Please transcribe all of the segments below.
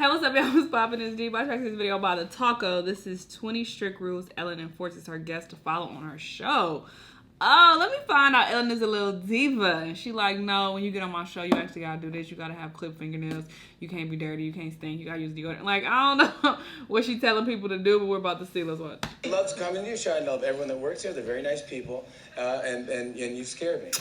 Hey, what's up, y'all? What's poppin'? It's D. I tracked this video by the taco. This is 20 strict rules Ellen enforces her guests to follow on her show. Oh, let me find out Ellen is a little diva. And she like, no, when you get on my show, you actually gotta do this. You gotta have clipped fingernails. You can't be dirty. You can't stink. You gotta use deodorant. Like, I don't know what she telling people to do, but we're about to see. Let's watch. Loves coming to your show. I love everyone that works here. They're very nice people. And you scared me.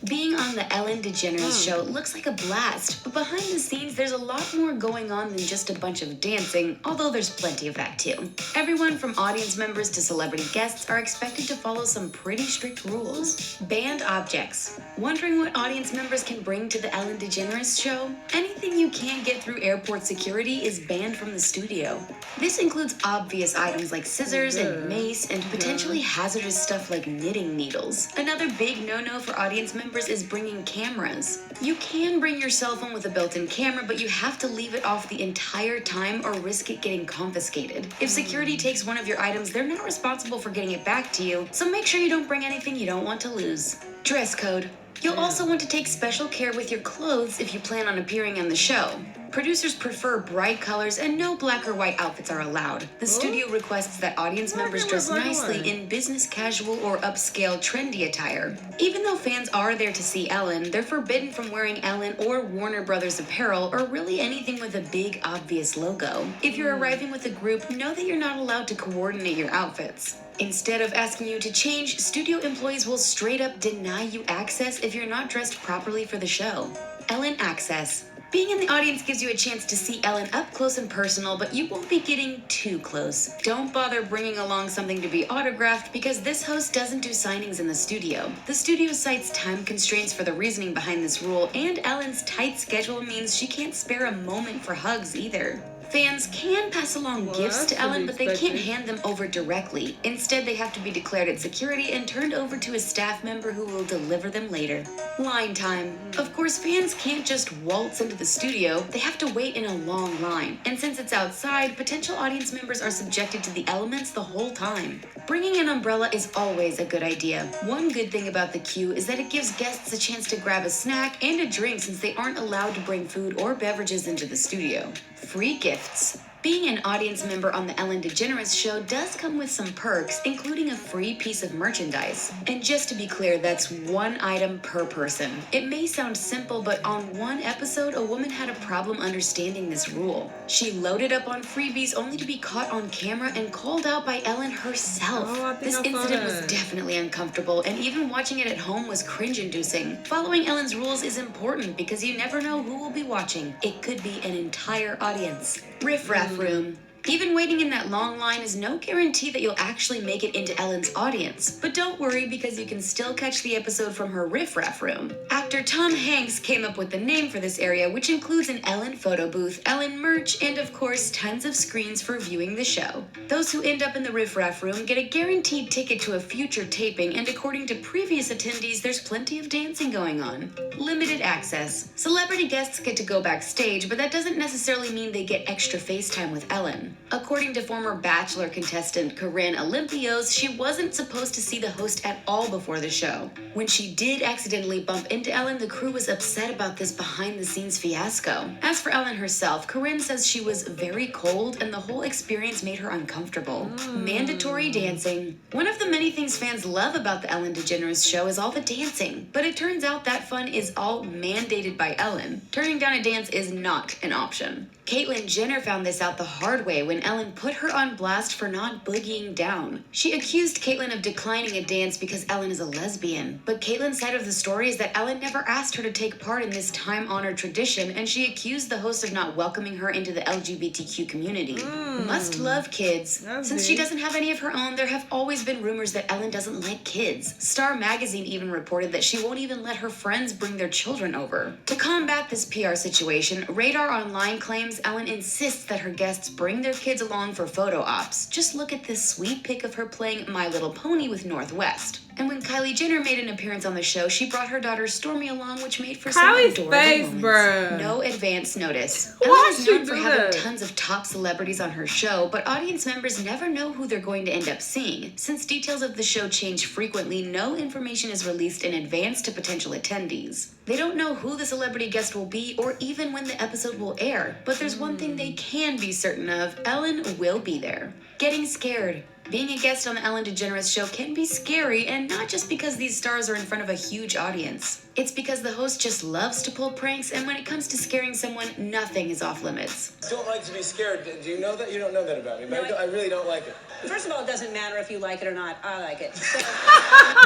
Being on the Ellen DeGeneres show looks like a blast, but behind the scenes there's a lot more going on than just a bunch of dancing, although there's plenty of that too. Everyone from audience members to celebrity guests are expected to follow some pretty strict rules. Banned objects. Wondering what audience members can bring to the Ellen DeGeneres show? Anything you can't get through airport security is banned from the studio. This includes obvious items like scissors and mace, and potentially hazardous stuff like knitting needles. Another big no-no for audience members is bringing cameras. You can bring your cell phone with a built-in camera, but you have to leave it off the entire time or risk it getting confiscated. If security takes one of your items, they're not responsible for getting it back to you, so make sure you don't bring anything you don't want to lose. Dress code. You'll also want to take special care with your clothes if you plan on appearing on the show. Producers prefer bright colors and no black or white outfits are allowed. The studio requests that audience members dress nicely in business casual or upscale trendy attire. Even though fans are there to see Ellen, they're forbidden from wearing Ellen or Warner Brothers apparel or really anything with a big obvious logo. If you're arriving with a group, know that you're not allowed to coordinate your outfits. Instead of asking you to change, studio employees will straight up deny you access if you're not dressed properly for the show. Ellen Access. Being in the audience gives you a chance to see Ellen up close and personal, but you won't be getting too close. Don't bother bringing along something to be autographed because this host doesn't do signings in the studio. The studio cites time constraints for the reasoning behind this rule, and Ellen's tight schedule means she can't spare a moment for hugs either. Fans can pass along gifts to Ellen, but they can't hand them over directly. Instead, they have to be declared at security and turned over to a staff member who will deliver them later. Line time. Of course, fans can't just waltz into the studio. They have to wait in a long line. And since it's outside, potential audience members are subjected to the elements the whole time. Bringing an umbrella is always a good idea. One good thing about the queue is that it gives guests a chance to grab a snack and a drink since they aren't allowed to bring food or beverages into the studio. Free gifts. Being an audience member on the Ellen DeGeneres show does come with some perks, including a free piece of merchandise. And just to be clear, that's one item per person. It may sound simple, but on one episode, a woman had a problem understanding this rule. She loaded up on freebies only to be caught on camera and called out by Ellen herself. This incident was definitely uncomfortable, and even watching it at home was cringe-inducing. Following Ellen's rules is important because you never know who will be watching. It could be an entire audience. Riff-raff room. Even waiting in that long line is no guarantee that you'll actually make it into Ellen's audience. But don't worry because you can still catch the episode from her riff-raff room. Actor Tom Hanks came up with the name for this area, which includes an Ellen photo booth, Ellen merch, and of course tons of screens for viewing the show. Those who end up in the riff-raff room get a guaranteed ticket to a future taping, and according to previous attendees, there's plenty of dancing going on. Limited access. Celebrity guests get to go backstage, but that doesn't necessarily mean they get extra face time with Ellen. According to former Bachelor contestant Corinne Olympios, she wasn't supposed to see the host at all before the show. When she did accidentally bump into Ellen, the crew was upset about this behind-the-scenes fiasco. As for Ellen herself, Corinne says she was very cold and the whole experience made her uncomfortable. Mandatory dancing. One of the many things fans love about the Ellen DeGeneres show is all the dancing, but it turns out that fun is all mandated by Ellen. Turning down a dance is not an option. Caitlyn Jenner found this out the hard way when Ellen put her on blast for not boogieing down. She accused Caitlyn of declining a dance because Ellen is a lesbian, but Caitlyn's side of the story is that Ellen never asked her to take part in this time-honored tradition, and she accused the host of not welcoming her into the LGBTQ community. Must love kids. Since she doesn't have any of her own, there have always been rumors that Ellen doesn't like kids. Star Magazine even reported that she won't even let her friends bring their children over. To combat this PR situation, Radar Online claims Ellen insists that her guests bring their kids along for photo ops. Just look at this sweet pic of her playing My Little Pony with Northwest. And when Kylie Jenner made an appearance on the show, she brought her daughter Stormy along, which made for some Kylie's adorable face, moments. bruh. No advance notice. Why'd Ellen is you known for do having that? tons of top celebrities on her show, but audience members never know who they're going to end up seeing. Since details of the show change frequently, no information is released in advance to potential attendees. They don't know who the celebrity guest will be or even when the episode will air. But there's one thing they can be certain of: Ellen will be there. Getting scared. Being a guest on the Ellen DeGeneres show can be scary, and not just because these stars are in front of a huge audience. It's because the host just loves to pull pranks, and when it comes to scaring someone, nothing is off limits. I don't like to be scared. Do you know that? You don't know that about me, but No, I really don't like it. First of all, it doesn't matter if you like it or not. I like it. So,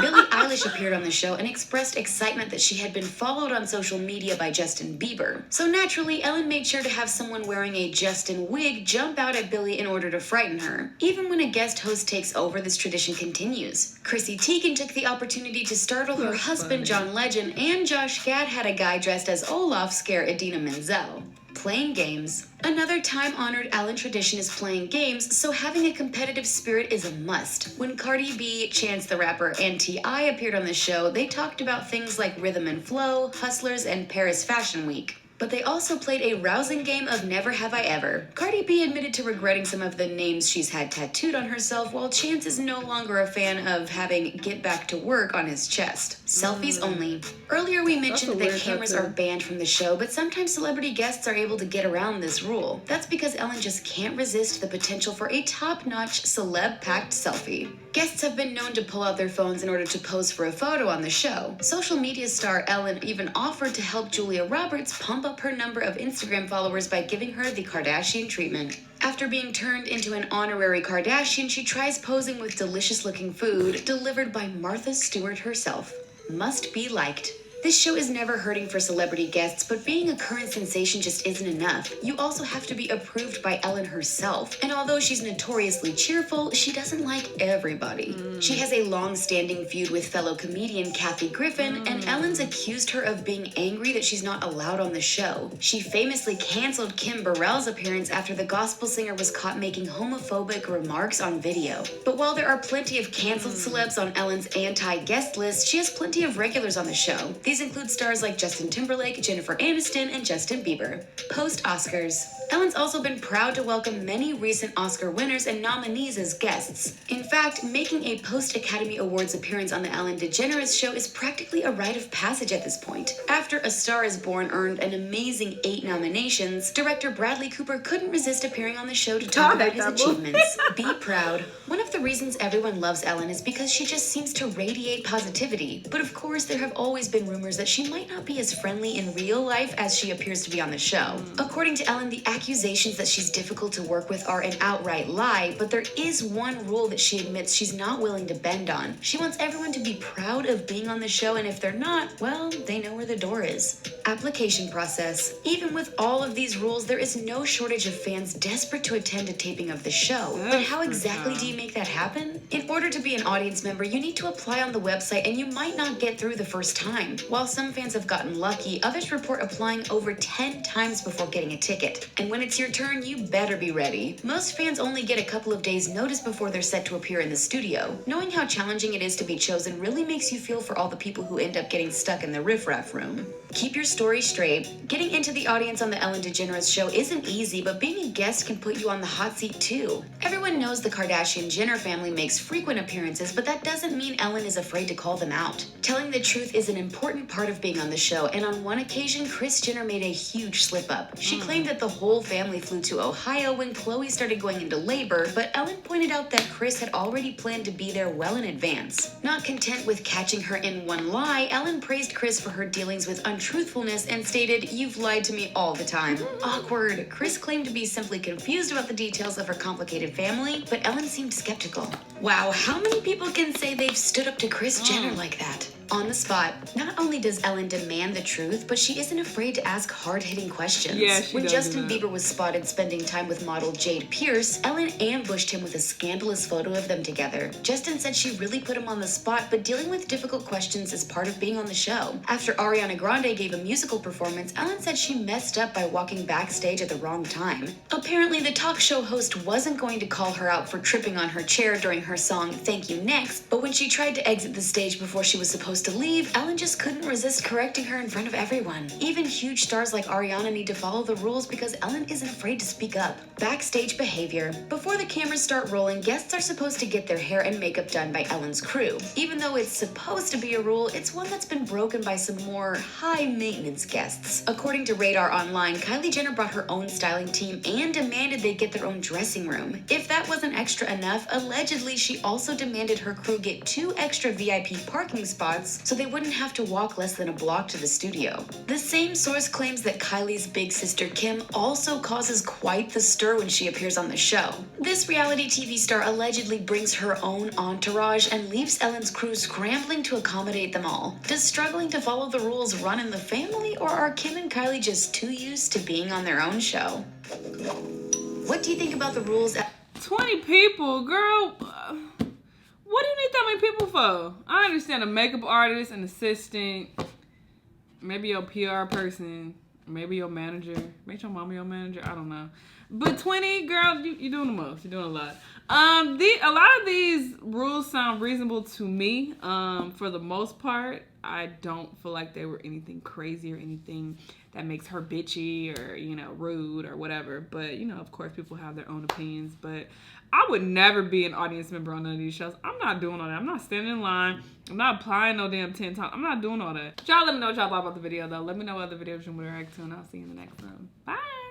Billie Eilish appeared on the show and expressed excitement that she had been followed on social media by Justin Bieber. So naturally, Ellen made sure to have someone wearing a Justin wig jump out at Billie in order to frighten her. Even when a guest host takes over, this tradition continues. Chrissy Teigen took the opportunity to startle her husband, John Legend, and Josh Gad had a guy dressed as Olaf scare Idina Menzel. Playing games. Another time-honored Ellen tradition is playing games, so having a competitive spirit is a must. When Cardi B, Chance the Rapper, and T.I. appeared on the show, they talked about things like rhythm and flow, hustlers, and Paris Fashion Week. But they also played a rousing game of Never Have I Ever. Cardi B admitted to regretting some of the names she's had tattooed on herself, while Chance is no longer a fan of having Get Back to Work on his chest. Selfies only. Earlier we mentioned that weird cameras tattoo. are banned from the show, but sometimes celebrity guests are able to get around this rule. That's because Ellen just can't resist the potential for a top-notch, celeb-packed selfie. Guests have been known to pull out their phones in order to pose for a photo on the show. Social media star Ellen even offered to help Julia Roberts pump up her number of Instagram followers by giving her the Kardashian treatment. After being turned into an honorary Kardashian, she tries posing with delicious-looking food delivered by Martha Stewart herself. Must be liked. This show is never hurting for celebrity guests, but being a current sensation just isn't enough. You also have to be approved by Ellen herself. And although she's notoriously cheerful, she doesn't like everybody. She has a long-standing feud with fellow comedian Kathy Griffin, and Ellen's accused her of being angry that she's not allowed on the show. She famously canceled Kim Burrell's appearance after the gospel singer was caught making homophobic remarks on video. But while there are plenty of canceled celebs on Ellen's anti-guest list, she has plenty of regulars on the show. These include stars like Justin Timberlake, Jennifer Aniston, and Justin Bieber. Post-Oscars. Ellen's also been proud to welcome many recent Oscar winners and nominees as guests. In fact, making a post-Academy Awards appearance on the Ellen DeGeneres show is practically a rite of passage at this point. After A Star is Born earned an amazing 8 nominations, director Bradley Cooper couldn't resist appearing on the show to talk about his achievements. Be proud. One of the reasons everyone loves Ellen is because she just seems to radiate positivity. But of course, there have always been rumors that she might not be as friendly in real life as she appears to be on the show. According to Ellen, the accusations that she's difficult to work with are an outright lie, but there is one rule that she admits she's not willing to bend on. She wants everyone to be proud of being on the show, and if they're not, well, they know where the door is. Application process. Even with all of these rules, there is no shortage of fans desperate to attend a taping of the show. But how exactly do you make that happen? In order to be an audience member, you need to apply on the website, and you might not get through the first time. While some fans have gotten lucky, others report applying over 10 times before getting a ticket. And when it's your turn, you better be ready. Most fans only get a couple of days notice before they're set to appear in the studio. Knowing how challenging it is to be chosen really makes you feel for all the people who end up getting stuck in the riffraff room. Keep your story straight. Getting into the audience on the Ellen DeGeneres show isn't easy, but being a guest can put you on the hot seat too. Everyone knows the Kardashian-Jenner family makes frequent appearances, but that doesn't mean Ellen is afraid to call them out. Telling the truth is an important part of being on the show, and on one occasion, Kris Jenner made a huge slip-up. She claimed that the whole family flew to Ohio when Khloe started going into labor, but Ellen pointed out that Kris had already planned to be there well in advance. Not content with catching her in one lie, Ellen praised Kris for her dealings with untruthfulness and stated, "You've lied to me all the time." Awkward. Kris claimed to be simply confused about the details of her complicated family, but Ellen seemed skeptical. Wow, how many people can say they've stood up to Kris Jenner like that? On the spot, not only does Ellen demand the truth, but she isn't afraid to ask hard-hitting questions. Yeah, she when does Justin do that. Bieber was spotted spending time with model Jade Pierce, Ellen ambushed him with a scandalous photo of them together. Justin said she really put him on the spot, but dealing with difficult questions is part of being on the show. After Ariana Grande gave a musical performance, Ellen said she messed up by walking backstage at the wrong time. Apparently, the talk show host wasn't going to call her out for tripping on her chair during her song Thank You Next, but when she tried to exit the stage before she was supposed to leave, Ellen just couldn't resist correcting her in front of everyone. Even huge stars like Ariana need to follow the rules because Ellen isn't afraid to speak up. Backstage behavior. Before the cameras start rolling, guests are supposed to get their hair and makeup done by Ellen's crew. Even though it's supposed to be a rule, it's one that's been broken by some more high-maintenance guests. According to Radar Online, Kylie Jenner brought her own styling team and demanded they get their own dressing room. If that wasn't extra enough, allegedly she also demanded her crew get 2 extra VIP parking spots so they wouldn't have to walk less than a block to the studio. The same source claims that Kylie's big sister Kim also causes quite the stir when she appears on the show. This reality TV star allegedly brings her own entourage and leaves Ellen's crew scrambling to accommodate them all. Does struggling to follow the rules run in the family, or are Kim and Kylie just too used to being on their own show? What do you think about the rules? 20 people, girl. What do you need that many people for? I understand a makeup artist, an assistant, maybe your PR person, maybe your manager, maybe your mama your manager. I don't know. But 20, girl, you're doing the most. You're doing a lot. A lot of these rules sound reasonable to me. For the most part, I don't feel like they were anything crazy or anything that makes her bitchy or, rude or whatever. But, of course, people have their own opinions. But I would never be an audience member on none of these shows. I'm not doing all that. I'm not standing in line. I'm not applying no damn 10 times. I'm not doing all that. Y'all let me know what y'all thought about the video, though. Let me know what other videos you want me to react to, and I'll see you in the next one. Bye.